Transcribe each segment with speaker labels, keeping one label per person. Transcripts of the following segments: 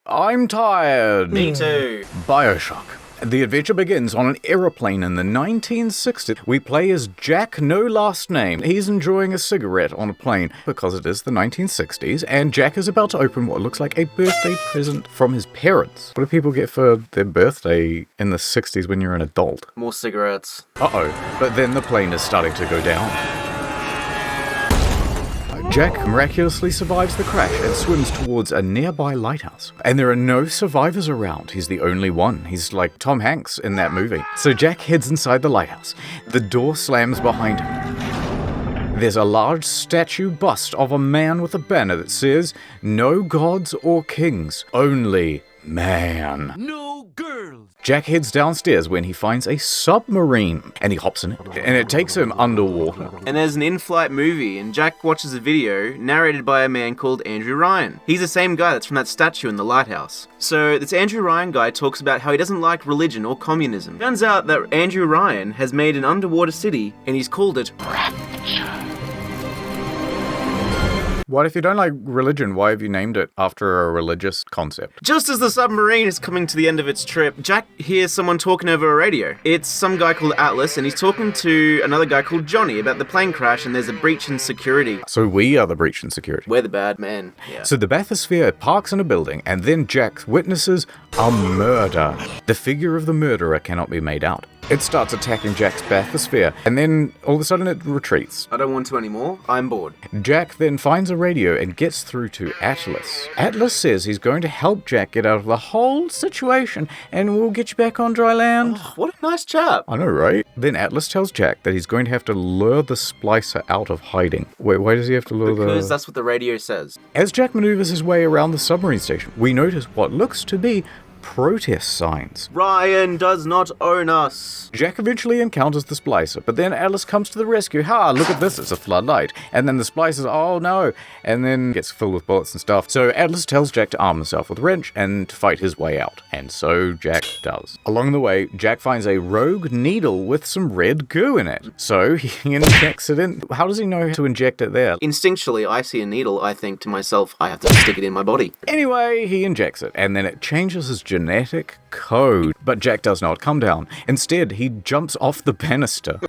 Speaker 1: I'm tired.
Speaker 2: Me too.
Speaker 1: Bioshock. The adventure begins on an aeroplane in the 1960s. We play as Jack, no last name. He's enjoying a cigarette on a plane because it is the 1960s, and Jack is about to open what looks like a birthday present from his parents. What do people get for their birthday in the 60s when you're an adult?
Speaker 2: More cigarettes.
Speaker 1: Uh-oh. But then the plane is starting to go down. Jack miraculously survives the crash and swims towards a nearby lighthouse. And there are no survivors around. He's the only one. He's like Tom Hanks in that movie. So Jack heads inside the lighthouse. The door slams behind him. There's a large statue bust of a man with a banner that says, "No gods or kings, only man."
Speaker 3: No girls.
Speaker 1: Jack heads downstairs when he finds a submarine, and he hops in it, and it takes him underwater.
Speaker 2: And there's an in-flight movie, and Jack watches a video narrated by a man called Andrew Ryan. He's the same guy that's from that statue in the lighthouse. So this Andrew Ryan guy talks about how he doesn't like religion or communism. Turns out that Andrew Ryan has made an underwater city, and he's called it Rapture.
Speaker 1: What if you don't like religion? Why have you named it after a religious concept?
Speaker 2: Just as the submarine is coming to the end of its trip, Jack hears someone talking over a radio. It's some guy called Atlas, and he's talking to another guy called Johnny about the plane crash, and there's a breach in security.
Speaker 1: So we are the breach in security.
Speaker 2: We're the bad men. Yeah.
Speaker 1: So the bathysphere parks in a building, and then Jack witnesses a murder. The figure of the murderer cannot be made out. It starts attacking Jack's bathysphere, and then all of a sudden it retreats.
Speaker 2: I don't want to anymore. I'm bored.
Speaker 1: Jack then finds a radio and gets through to Atlas. Atlas says he's going to help Jack get out of the whole situation, and we'll get you back on dry land.
Speaker 2: Oh, what a nice chap.
Speaker 1: I know, right? Then Atlas tells Jack that he's going to have to lure the splicer out of hiding. Wait, why does he have to lure
Speaker 2: Because that's what the radio says.
Speaker 1: As Jack maneuvers his way around the submarine station, we notice what looks to be protest signs.
Speaker 2: Ryan does not own us.
Speaker 1: Jack eventually encounters the splicer, but then Atlas comes to the rescue. Ha, look at this, it's a floodlight. And then the splicer's, oh no, and then gets filled with bullets and stuff. So Atlas tells Jack to arm himself with a wrench and to fight his way out. And so Jack does. Along the way, Jack finds a rogue needle with some red goo in it. So he injects it in. How does he know to inject it there?
Speaker 2: Instinctually, I see a needle, I think to myself, I have to stick it in my body.
Speaker 1: Anyway, he injects it, and then it changes his genetic code. But Jack does not come down. Instead, he jumps off the banister.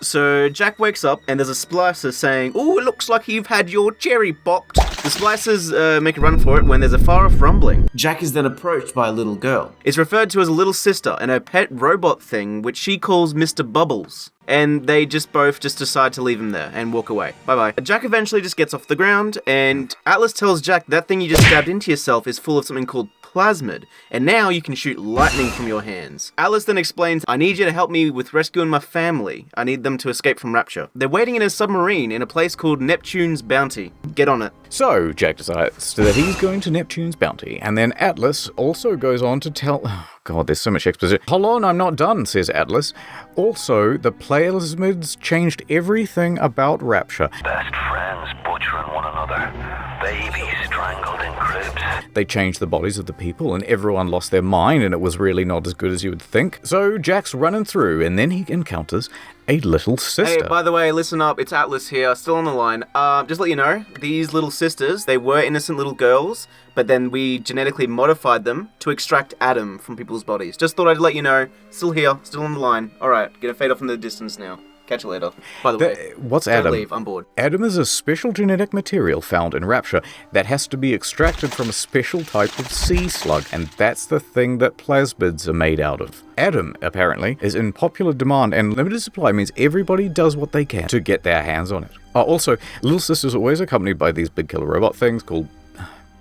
Speaker 2: So Jack wakes up and there's a splicer saying, "Oh, it looks like you've had your cherry popped." The splicers make a run for it when there's a far-off rumbling. Jack is then approached by a little girl. It's referred to as a little sister and her pet robot thing, which she calls Mr. Bubbles. And they both decide to leave him there and walk away. Bye-bye. Jack eventually just gets off the ground, and Atlas tells Jack that thing you just stabbed into yourself is full of something called plasmid, and now you can shoot lightning from your hands. Atlas then explains, "I need you to help me with rescuing my family. I need them to escape from Rapture. They're waiting in a submarine in a place called Neptune's Bounty. Get on it."
Speaker 1: So Jack decides that he's going to Neptune's Bounty, and then Atlas also goes on to tell... Oh God, there's so much exposition. Hold on, I'm not done, says Atlas. Also, the plasmids changed everything about Rapture.
Speaker 3: Best friends butchering one another. Babies strangled in cribs.
Speaker 1: They changed the bodies of the people, and everyone lost their mind, and it was really not as good as you would think. So Jack's running through, and then he encounters a little sister.
Speaker 2: Hey, by the way, listen up, it's Atlas here, still on the line. Just let you know, these little sisters, they were innocent little girls, but then we genetically modified them to extract Adam from people's bodies. Just thought I'd let you know, still here, still on the line. Alright, gonna fade off in the distance now. Catch you later. By the way,
Speaker 1: what's
Speaker 2: don't
Speaker 1: Adam?
Speaker 2: leave, I'm bored.
Speaker 1: Adam is a special genetic material found in Rapture that has to be extracted from a special type of sea slug, and that's the thing that plasmids are made out of. Adam, apparently, is in popular demand, and limited supply means everybody does what they can to get their hands on it. Also, Little Sister's always accompanied by these big killer robot things called...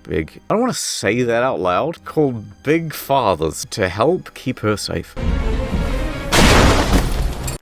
Speaker 1: I don't want to say that out loud, called Big Fathers to help keep her safe.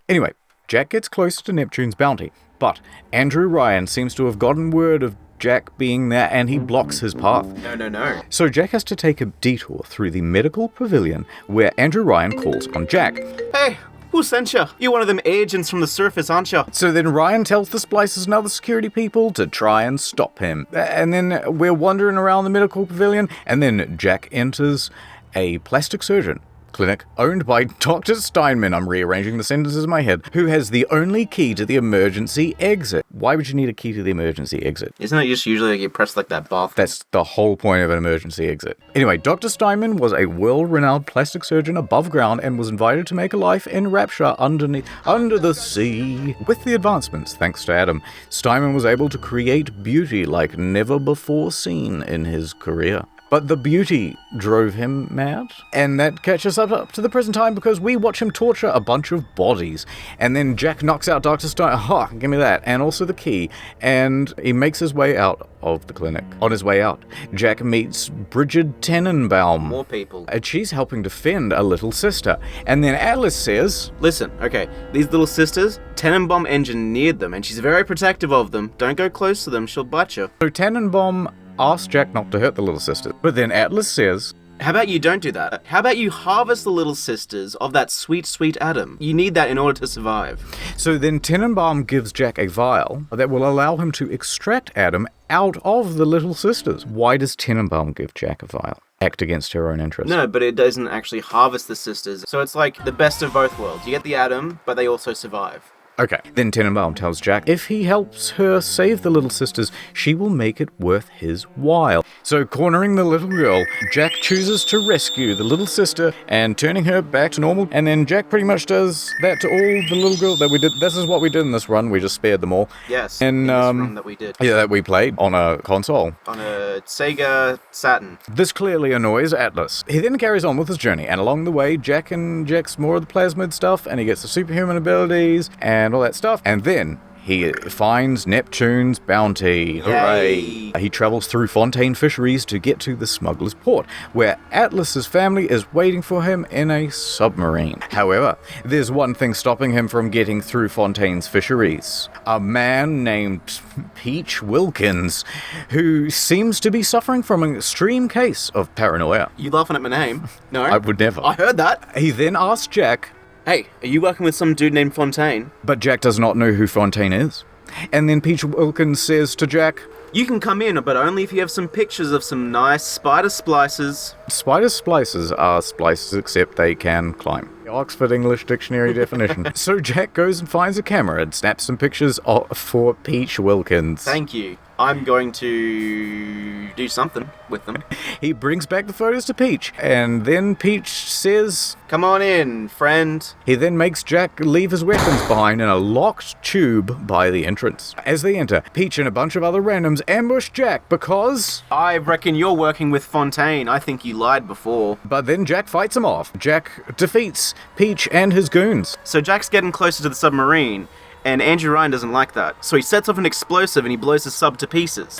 Speaker 1: Anyway, Jack gets closer to Neptune's Bounty, but Andrew Ryan seems to have gotten word of Jack being there, and he blocks his path.
Speaker 2: No.
Speaker 1: So Jack has to take a detour through the medical pavilion where Andrew Ryan calls on Jack.
Speaker 2: Hey, who sent you? You're one of them agents from the surface, aren't you?
Speaker 1: So then Ryan tells the splicers and other security people to try and stop him. And then we're wandering around the medical pavilion, and then Jack enters a plastic surgeon clinic owned by Dr. Steinman, I'm rearranging the sentences in my head, who has the only key to the emergency exit. Why would you need a key to the emergency exit?
Speaker 2: Isn't it just usually like you press like that bath?
Speaker 1: That's the whole point of an emergency exit. Anyway, Dr. Steinman was a world-renowned plastic surgeon above ground and was invited to make a life in Rapture under the sea. With the advancements, thanks to Adam, Steinman was able to create beauty like never before seen in his career. But the beauty drove him mad. And that catches us up to the present time because we watch him torture a bunch of bodies. And then Jack knocks out Dr. Stein. Ha, give me that. And also the key. And he makes his way out of the clinic. On his way out, Jack meets Bridget Tenenbaum.
Speaker 2: More people.
Speaker 1: And she's helping defend a little sister. And then Atlas says...
Speaker 2: Listen, okay, these little sisters, Tenenbaum engineered them, and she's very protective of them. Don't go close to them, she'll bite you.
Speaker 1: So Tenenbaum asks Jack not to hurt the little sisters. But then Atlas says...
Speaker 2: How about you don't do that? How about you harvest the little sisters of that sweet, sweet Adam? You need that in order to survive.
Speaker 1: So then Tenenbaum gives Jack a vial that will allow him to extract Adam out of the little sisters. Why does Tenenbaum give Jack a vial? Act against her own interest.
Speaker 2: No, but it doesn't actually harvest the sisters. So it's like the best of both worlds. You get the Adam, but they also survive.
Speaker 1: Okay, then Tenenbaum tells Jack if he helps her save the little sisters, she will make it worth his while. So cornering the little girl, Jack chooses to rescue the little sister and turning her back to normal. And then Jack pretty much does that to all the little girls that we did. This is what we did in this run. We just spared them all.
Speaker 2: Yes,
Speaker 1: and,
Speaker 2: in this run that we did.
Speaker 1: Yeah, that we played on a console.
Speaker 2: On a Sega Saturn.
Speaker 1: This clearly annoys Atlas. He then carries on with his journey, and along the way, Jack injects more of the plasmid stuff, and he gets the superhuman abilities, and all that stuff, and then he finds Neptune's bounty. Hooray!
Speaker 2: Yay.
Speaker 1: He travels through Fontaine Fisheries to get to the smuggler's port, where Atlas's family is waiting for him in a submarine. However, there's one thing stopping him from getting through Fontaine's Fisheries. A man named Peach Wilkins, who seems to be suffering from an extreme case of paranoia.
Speaker 2: You laughing at my name? No.
Speaker 1: I would never.
Speaker 2: I heard that.
Speaker 1: He then asks Jack,
Speaker 2: Hey, are you working with some dude named Fontaine?
Speaker 1: but Jack does not know who Fontaine is. And then Peach Wilkins says to Jack,
Speaker 2: You can come in, but only if you have some pictures of some nice spider splices.
Speaker 1: spider splices are splices except they can climb. The Oxford English Dictionary definition. So Jack goes and finds a camera and snaps some pictures for Peach Wilkins.
Speaker 2: Thank you. I'm going to do something with them.
Speaker 1: He brings back the photos to Peach, and then Peach says...
Speaker 2: Come on in, friend.
Speaker 1: He then makes Jack leave his weapons behind in a locked tube by the entrance. As they enter, Peach and a bunch of other randoms ambush Jack because...
Speaker 2: I reckon you're working with Fontaine. I think you lied before.
Speaker 1: But then Jack fights him off. Jack defeats Peach and his goons.
Speaker 2: So Jack's getting closer to the submarine, and Andrew Ryan doesn't like that. So he sets off an explosive and he blows the sub to pieces.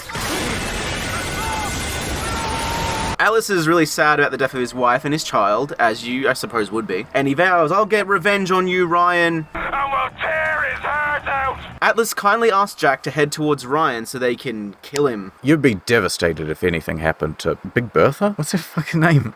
Speaker 2: Alice is really sad about the death of his wife and his child, as you, I suppose, would be. And he vows, I'll get revenge on you, Ryan.
Speaker 3: I will tear his heart out!
Speaker 2: Atlas kindly asks Jack to head towards Ryan so they can kill him.
Speaker 1: You'd be devastated if anything happened to Big Bertha? What's her fucking name?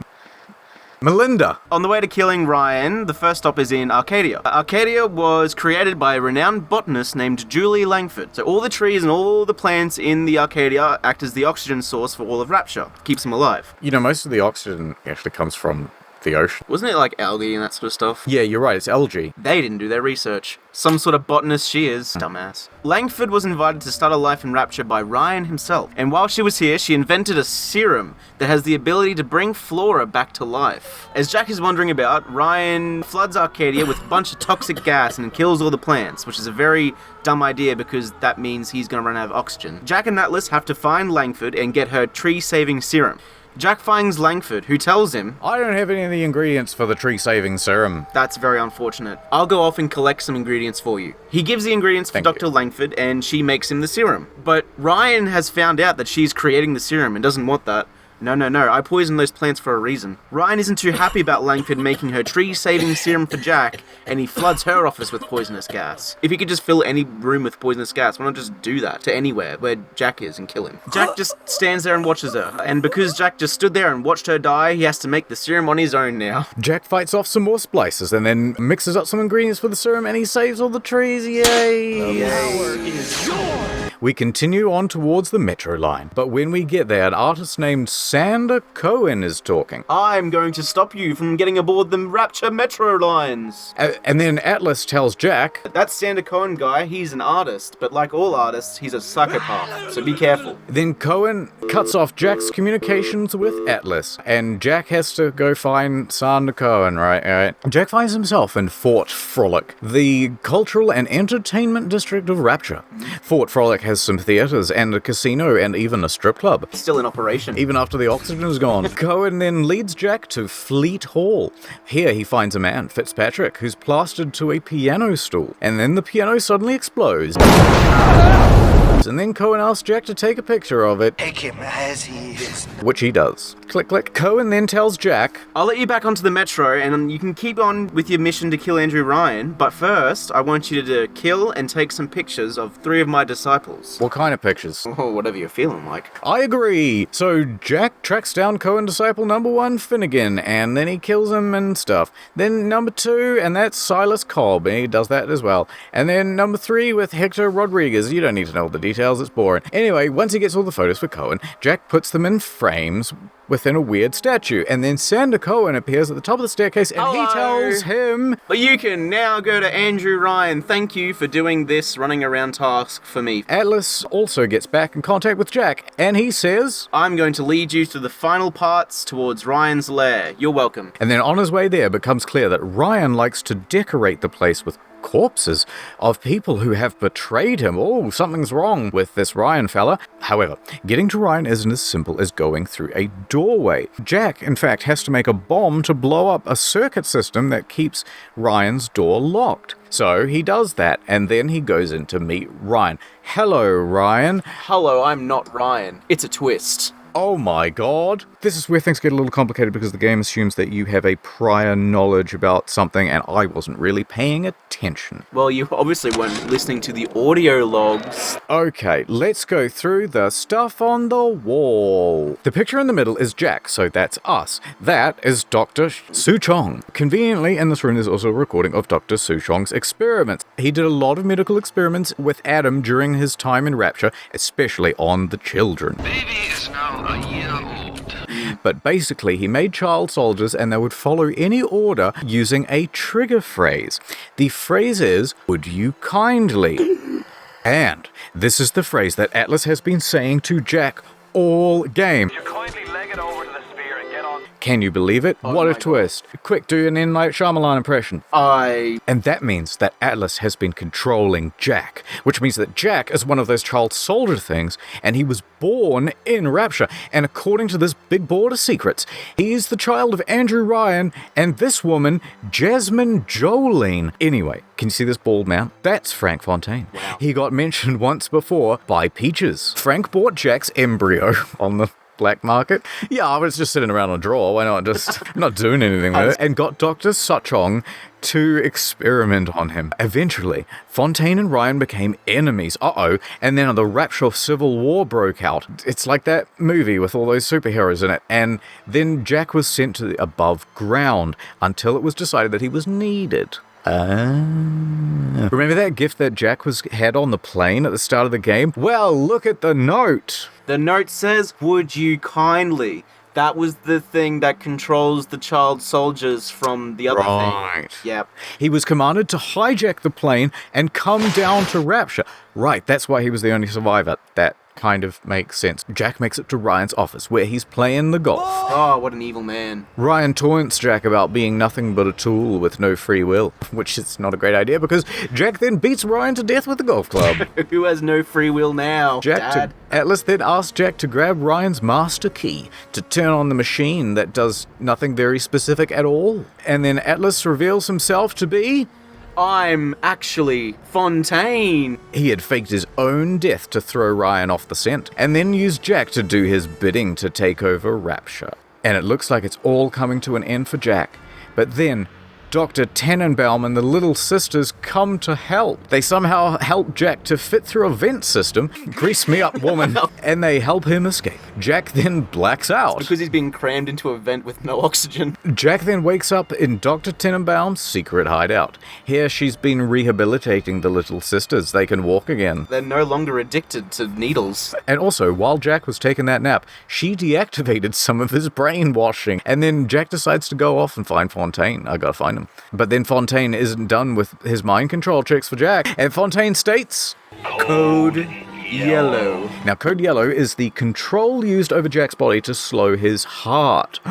Speaker 1: Melinda.
Speaker 2: On the way to killing Ryan, the first stop is in Arcadia. Arcadia was created by a renowned botanist named Julie Langford. So all the trees and all the plants in the Arcadia act as the oxygen source for all of Rapture. Keeps them alive.
Speaker 1: You know, most of the oxygen actually comes from the ocean.
Speaker 2: Wasn't it like algae and that sort of stuff?
Speaker 1: Yeah, you're right, it's algae.
Speaker 2: They didn't do their research. Some sort of botanist she is. Dumbass. Langford was invited to start a life in Rapture by Ryan himself. And while she was here, she invented a serum that has the ability to bring Flora back to life. As Jack is wandering about, Ryan floods Arcadia with a bunch of toxic gas and kills all the plants, which is a very dumb idea because that means he's going to run out of oxygen. Jack and Atlas have to find Langford and get her tree-saving serum. Jack finds Langford, who tells him,
Speaker 1: I don't have any of the ingredients for the tree-saving serum.
Speaker 2: That's very unfortunate. I'll go off and collect some ingredients for you. He gives the ingredients for Dr. Langford, and she makes him the serum. But Ryan has found out that she's creating the serum and doesn't want that. No, I poisoned those plants for a reason. Ryan isn't too happy about Langford making her tree-saving serum for Jack, and he floods her office with poisonous gas. If he could just fill any room with poisonous gas, why not just do that to anywhere where Jack is and kill him? Jack just stands there and watches her, and because Jack just stood there and watched her die, he has to make the serum on his own now.
Speaker 1: Jack fights off some more splices and then mixes up some ingredients for the serum and he saves all the trees, yay!
Speaker 2: The power is yours!
Speaker 1: We continue on towards the metro line, but when we get there, an artist named Sander Cohen is talking.
Speaker 2: I'm going to stop you from getting aboard the Rapture metro lines.
Speaker 1: And then Atlas tells Jack,
Speaker 2: That Sander Cohen guy, he's an artist, but like all artists, he's a psychopath, so be careful.
Speaker 1: then Cohen cuts off Jack's communications with Atlas, and Jack has to go find Sander Cohen, right? Jack finds himself in Fort Frolic, the cultural and entertainment district of Rapture. Fort Frolic has some theaters and a casino and even a strip club.
Speaker 2: Still in operation.
Speaker 1: Even after the oxygen is gone. Cohen then leads Jack to Fleet Hall. Here he finds a man, Fitzpatrick, who's plastered to a piano stool. And then the piano suddenly explodes. And then Cohen asks Jack to take a picture of it,
Speaker 3: Take him as he is.
Speaker 1: which he does. Click, click. Cohen then tells Jack,
Speaker 2: I'll let you back onto the metro, and you can keep on with your mission to kill Andrew Ryan, but first, I want you to kill and take some pictures of 3 of my disciples.
Speaker 1: what kind of pictures?
Speaker 2: Oh, whatever you're feeling like.
Speaker 1: I agree. So Jack tracks down Cohen disciple number 1, Finnegan, and then he kills him and stuff. Then number 2, and that's Silas Cobb, and he does that as well. And then number 3 with Hector Rodriguez. You don't need to know all the details, it's boring. Anyway, once he gets all the photos for Cohen, Jack puts them in frames within a weird statue, and then Sander Cohen appears at the top of the staircase, and he
Speaker 2: Hello.
Speaker 1: tells him,
Speaker 2: But you can now go to Andrew Ryan. Thank you for doing this running around task for me.
Speaker 1: Atlas also gets back in contact with Jack, and he says,
Speaker 2: I'm going to lead you to the final parts towards Ryan's lair. You're welcome.
Speaker 1: and then on his way there, it becomes clear that Ryan likes to decorate the place with corpses of people who have betrayed him. Oh, something's wrong with this Ryan fella. However, getting to Ryan isn't as simple as going through a doorway. Jack, in fact, has to make a bomb to blow up a circuit system that keeps Ryan's door locked. So he does that, and then he goes in to meet Ryan. Hello, Ryan.
Speaker 2: Hello, I'm not Ryan. It's a twist.
Speaker 1: Oh my god. This is where things get a little complicated because the game assumes that you have a prior knowledge about something, and I wasn't really paying attention.
Speaker 2: Well, you obviously weren't listening to the audio logs.
Speaker 1: Okay, let's go through the stuff on the wall. The picture in the middle is Jack, so that's us. That is Dr. Suchong. Conveniently, in this room there's also a recording of Dr. Suchong's experiments. He did a lot of medical experiments with Adam during his time in Rapture, especially on the children.
Speaker 3: Baby is now a year old.
Speaker 1: But basically, he made child soldiers and they would follow any order using a trigger phrase. The phrase is, would you kindly? And this is the phrase that Atlas has been saying to Jack all game.
Speaker 3: You kindly leg it over to the spear and get on.
Speaker 1: Can you believe it? What a
Speaker 2: my God.
Speaker 1: twist. Quick, do an M. Night Shyamalan impression. And that means that Atlas has been controlling Jack, which means that Jack is one of those child soldier things, and he was born in Rapture. And according to this big board of secrets, he is the child of Andrew Ryan and this woman, Jasmine Jolene. Anyway, can you see this bald man? That's Frank Fontaine.
Speaker 2: Wow.
Speaker 1: He got mentioned once before by Peaches. Frank bought Jack's embryo on the black market. Yeah, I was just sitting around on a drawer. Why not? Just not doing anything with it. And got Dr. Suchong to experiment on him. Eventually, Fontaine and Ryan became enemies. And then the Rapture Civil War broke out. It's like that movie with all those superheroes in it. And then Jack was sent to the above ground until it was decided that he was needed. Remember that gift that Jack had on the plane at the start of the game? Well, look at the note.
Speaker 2: The note says, would you kindly? That was the thing that controls the child soldiers from the other
Speaker 1: Right.
Speaker 2: thing. Yep.
Speaker 1: He was commanded to hijack the plane and come down to Rapture. Right, that's why he was the only survivor. That kind of makes sense. Jack makes it to Ryan's office, where he's playing the golf.
Speaker 2: Oh, what an evil man.
Speaker 1: Ryan taunts Jack about being nothing but a tool with no free will, which is not a great idea because Jack then beats Ryan to death with the golf club.
Speaker 2: Who has no free will now? Dad?
Speaker 1: Atlas then asks Jack to grab Ryan's master key to turn on the machine that does nothing very specific at all. And then Atlas reveals himself to be...
Speaker 2: I'm actually Fontaine.
Speaker 1: He had faked his own death to throw Ryan off the scent, and then used Jack to do his bidding to take over Rapture. And it looks like it's all coming to an end for Jack. But then, Dr. Tannenbaum and the Little Sisters come to help. They somehow help Jack to fit through a vent system. Grease me up, woman. And they help him escape. Jack then blacks out.
Speaker 2: Because he's being crammed into a vent with no oxygen.
Speaker 1: Jack then wakes up in Dr. Tannenbaum's secret hideout. Here she's been rehabilitating the Little Sisters. They can walk again.
Speaker 2: They're no longer addicted to needles.
Speaker 1: And also, while Jack was taking that nap, she deactivated some of his brainwashing. And then Jack decides to go off and find Fontaine. I gotta find him. But then Fontaine isn't done with his mind control tricks for Jack. And Fontaine states,
Speaker 2: Code Yellow.
Speaker 1: Now, Code Yellow is the control used over Jack's body to slow his heart.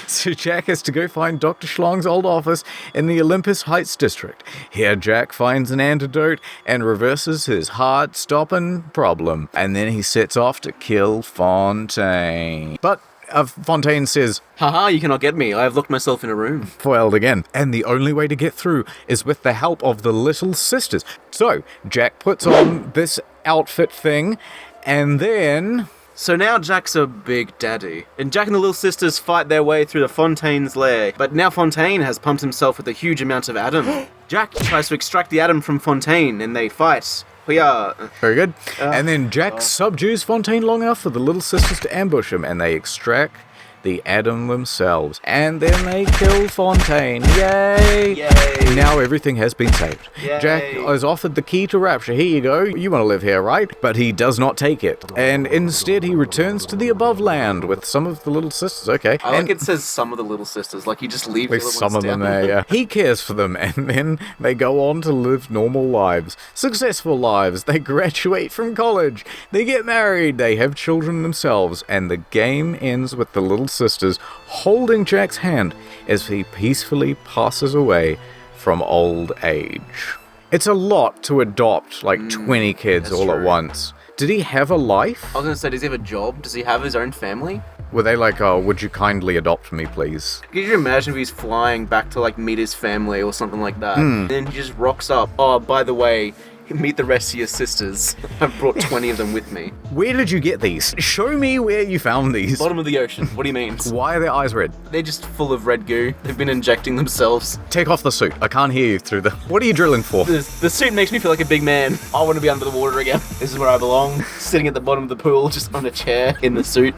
Speaker 1: So Jack has to go find Dr. Schlong's old office in the Olympus Heights district. Here, Jack finds an antidote and reverses his heart-stopping problem. And then he sets off to kill Fontaine. But Fontaine says,
Speaker 2: Haha, you cannot get me. I have locked myself in a room.
Speaker 1: Foiled again. And the only way to get through is with the help of the Little Sisters. So, Jack puts on this outfit thing, and then...
Speaker 2: So now Jack's a big daddy, and Jack and the Little Sisters fight their way through the Fontaine's lair. But now Fontaine has pumped himself with a huge amount of Adam. Jack tries to extract the Adam from Fontaine, and they fight.
Speaker 1: Very good. And then Jack subdues Fontaine long enough for the Little Sisters to ambush him, and they extract the Adam themselves. And then they kill Fontaine. Yay!
Speaker 2: Yay!
Speaker 1: Now everything has been saved.
Speaker 2: Yay.
Speaker 1: Jack is offered the key to Rapture. Here you go. You want to live here, right? But he does not take it. And instead he returns to the above land with some of the Little Sisters. Okay.
Speaker 2: I like it says some of the Little Sisters. Like, you just leave the other ones
Speaker 1: some of them
Speaker 2: down.
Speaker 1: there, yeah. He cares for them, and then they go on to live normal lives. Successful lives. They graduate from college. They get married. They have children themselves. And the game ends with the Little Sisters holding Jack's hand as he peacefully passes away from old age. It's a lot to adopt, like 20 kids all at once. Did he have a life?
Speaker 2: I was gonna say, does he have a job? Does he have his own family?
Speaker 1: Were they like, oh, would you kindly adopt me, please?
Speaker 2: Could you imagine if he's flying back to, like, meet his family or something like that? And then he just rocks up. Oh, by the way, meet the rest of your sisters. I've brought 20 of them with me.
Speaker 1: Where did you get these? Show me where you found these.
Speaker 2: Bottom of the ocean. What do you mean?
Speaker 1: Why are their eyes red?
Speaker 2: They're just full of red goo. They've been injecting themselves.
Speaker 1: Take off the suit. I can't hear you through the... What are you drilling for?
Speaker 2: The suit makes me feel like a big man. I want to be under the water again. This is where I belong. Sitting at the bottom of the pool, just on a chair in the suit.